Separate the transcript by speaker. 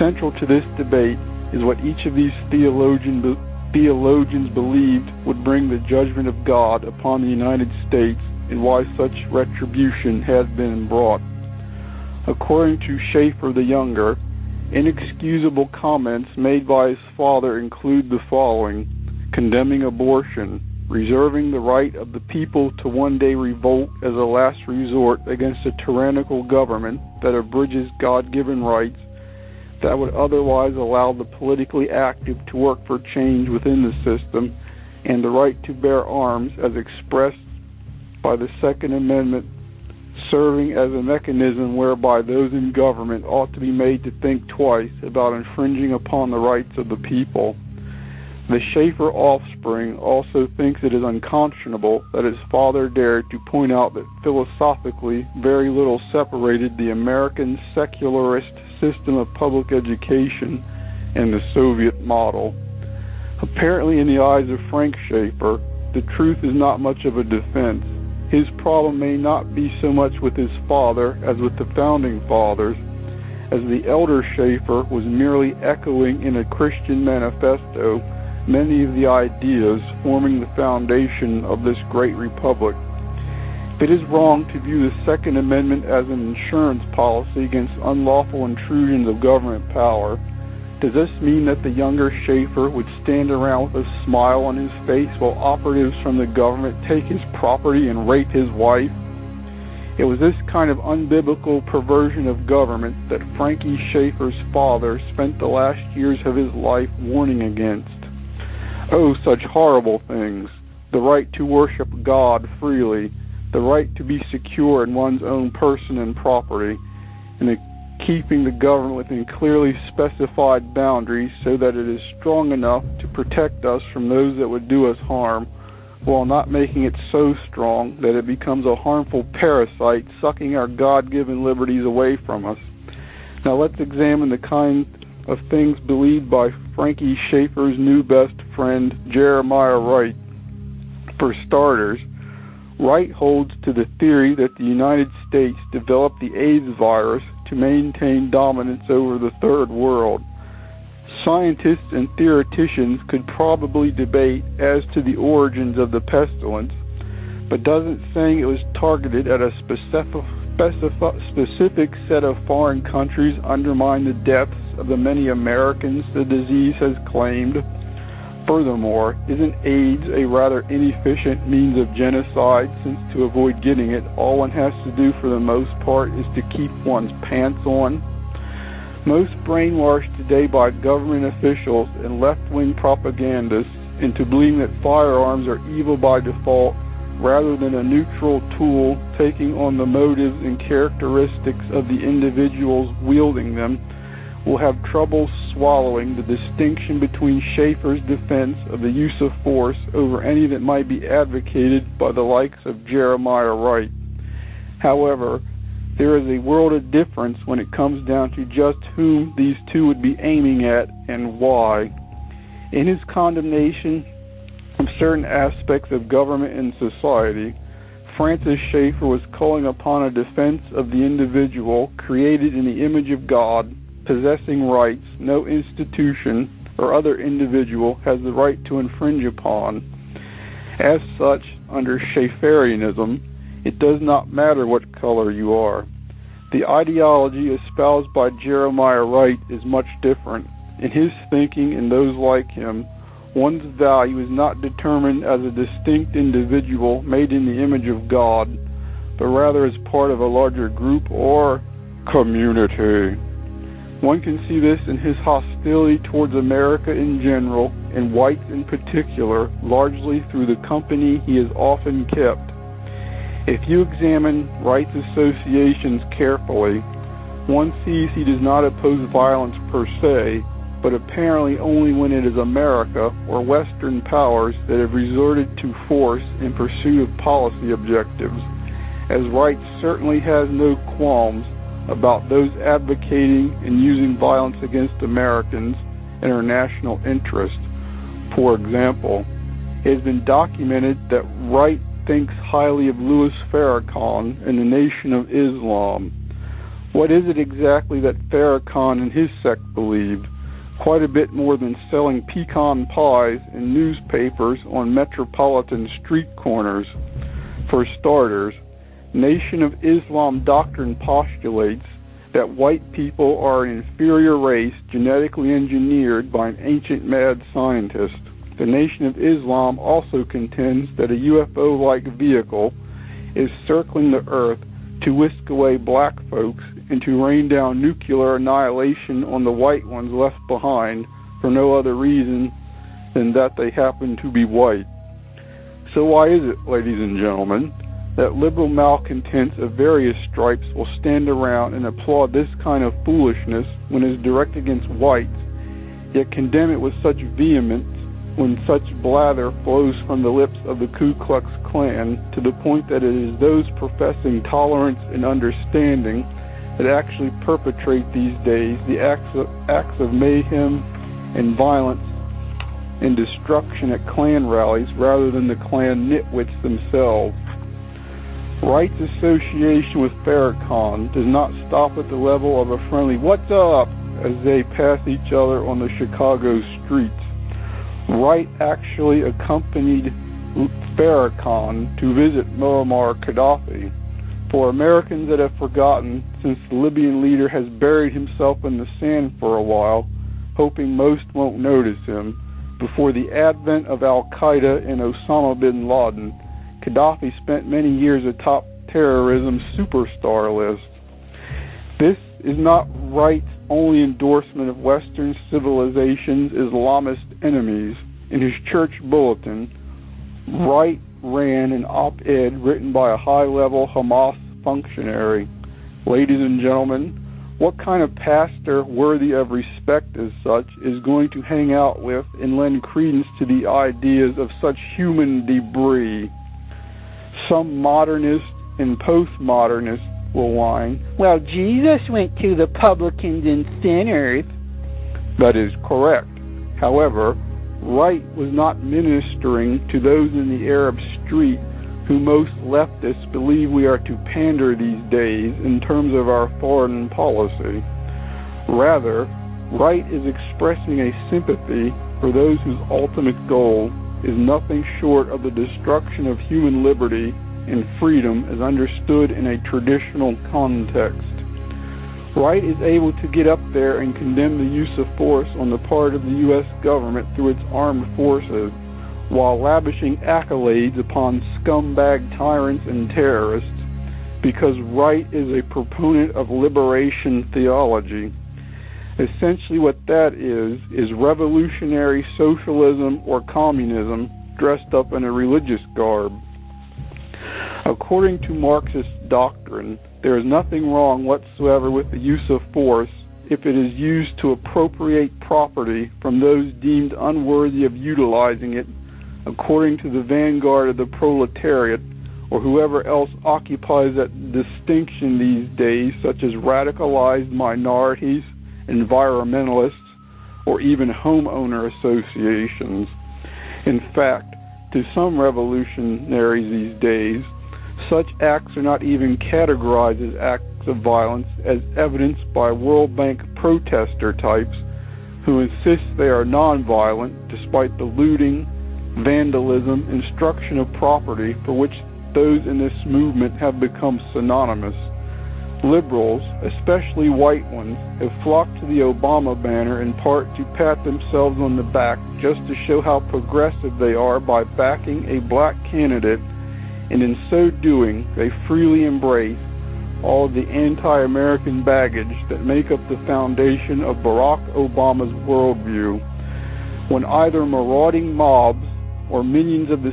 Speaker 1: Central to this debate is what each of these theologians believed would bring the judgment of God upon the United States and why such retribution had been brought. According to Schaeffer the Younger, inexcusable comments made by his father include the following: condemning abortion, reserving the right of the people to one day revolt as a last resort against a tyrannical government that abridges God-given rights that would otherwise allow the politically active to work for change within the system, and the right to bear arms as expressed by the Second Amendment, serving as a mechanism whereby those in government ought to be made to think twice about infringing upon the rights of the people. The Schaeffer offspring also thinks it is unconscionable that his father dared to point out that philosophically very little separated the American secularist system of public education and the Soviet model. Apparently, in the eyes of Frank Schaeffer, the truth is not much of a defense. His problem may not be so much with his father as with the Founding Fathers, as the elder Schaeffer was merely echoing in a Christian manifesto many of the ideas forming the foundation of this great republic. It is wrong to view the Second Amendment as an insurance policy against unlawful intrusions of government power. Does this mean that the younger Schaeffer would stand around with a smile on his face while operatives from the government take his property and rape his wife? It was this kind of unbiblical perversion of government that Frankie Schaeffer's father spent the last years of his life warning against. Oh, such horrible things: the right to worship God freely, the right to be secure in one's own person and property, and the keeping the government within clearly specified boundaries so that it is strong enough to protect us from those that would do us harm, while not making it so strong that it becomes a harmful parasite sucking our God-given liberties away from us. Now let's examine the kind of things believed by Frankie Schaeffer's new best friend, Jeremiah Wright. For starters, Wright holds to the theory that the United States developed the AIDS virus to maintain dominance over the Third World. Scientists and theoreticians could probably debate as to the origins of the pestilence, but doesn't saying it was targeted at a specific set of foreign countries undermine the deaths of the many Americans the disease has claimed? Furthermore, isn't AIDS a rather inefficient means of genocide, since to avoid getting it, all one has to do for the most part is to keep one's pants on? Most brainwashed today by government officials and left-wing propagandists into believing that firearms are evil by default rather than a neutral tool taking on the motives and characteristics of the individuals wielding them will have trouble swallowing the distinction between Schaeffer's defense of the use of force over any that might be advocated by the likes of Jeremiah Wright. However, there is a world of difference when it comes down to just whom these two would be aiming at and why. In his condemnation of certain aspects of government and society, Francis Schaeffer was calling upon a defense of the individual created in the image of God, possessing rights no institution or other individual has the right to infringe upon. As such, under Schaefferianism, it does not matter what color you are. The ideology espoused by Jeremiah Wright is much different. In his thinking and those like him, one's value is not determined as a distinct individual made in the image of God, but rather as part of a larger group or community. One can see this in his hostility towards America in general, and whites in particular, largely through the company he has often kept. If you examine Wright's associations carefully, one sees he does not oppose violence per se, but apparently only when it is America or Western powers that have resorted to force in pursuit of policy objectives, as Wright certainly has no qualms about those advocating and using violence against Americans and our national interest. For example, it has been documented that Wright thinks highly of Louis Farrakhan and the Nation of Islam. What is it exactly that Farrakhan and his sect believed? Quite a bit more than selling pecan pies in newspapers on metropolitan street corners. For starters, Nation of Islam doctrine postulates that white people are an inferior race genetically engineered by an ancient mad scientist. The Nation of Islam also contends that a UFO-like vehicle is circling the earth to whisk away black folks and to rain down nuclear annihilation on the white ones left behind for no other reason than that they happen to be white. So why is it, ladies and gentlemen, that liberal malcontents of various stripes will stand around and applaud this kind of foolishness when it is directed against whites, yet condemn it with such vehemence when such blather flows from the lips of the Ku Klux Klan, to the point that it is those professing tolerance and understanding that actually perpetrate these days the acts of mayhem and violence and destruction at Klan rallies rather than the Klan nitwits themselves. Right's association with Farrakhan does not stop at the level of a friendly "what's up" as they pass each other on the Chicago streets. Wright actually accompanied Farrakhan to visit Muammar Gaddafi. For Americans that have forgotten, since the Libyan leader has buried himself in the sand for a while, hoping most won't notice him, before the advent of Al-Qaeda and Osama bin Laden, Gaddafi spent many years atop terrorism's superstar list. This is not Wright's only endorsement of Western civilization's Islamist enemies. In his church bulletin, Wright ran an op-ed written by a high-level Hamas functionary. Ladies and gentlemen, what kind of pastor worthy of respect as such is going to hang out with and lend credence to the ideas of such human debris? Some modernists and postmodernists will whine, "Well, Jesus went to the publicans and sinners." That is correct. However, Wright was not ministering to those in the Arab street who most leftists believe we are to pander these days in terms of our foreign policy. Rather, Wright is expressing a sympathy for those whose ultimate goal is nothing short of the destruction of human liberty and freedom as understood in a traditional context. Wright is able to get up there and condemn the use of force on the part of the U.S. government through its armed forces, while lavishing accolades upon scumbag tyrants and terrorists, because Wright is a proponent of liberation theology. Essentially what that is revolutionary socialism or communism dressed up in a religious garb. According to Marxist doctrine, there is nothing wrong whatsoever with the use of force if it is used to appropriate property from those deemed unworthy of utilizing it, according to the vanguard of the proletariat, or whoever else occupies that distinction these days, such as radicalized minorities, environmentalists, or even homeowner associations. In fact, to some revolutionaries these days, such acts are not even categorized as acts of violence, as evidenced by World Bank protester types who insist they are nonviolent despite the looting, vandalism, and destruction of property for which those in this movement have become synonymous. Liberals, especially white ones, have flocked to the Obama banner in part to pat themselves on the back just to show how progressive they are by backing a black candidate, and in so doing, they freely embrace all of the anti-American baggage that make up the foundation of Barack Obama's worldview. When either marauding mobs or minions of the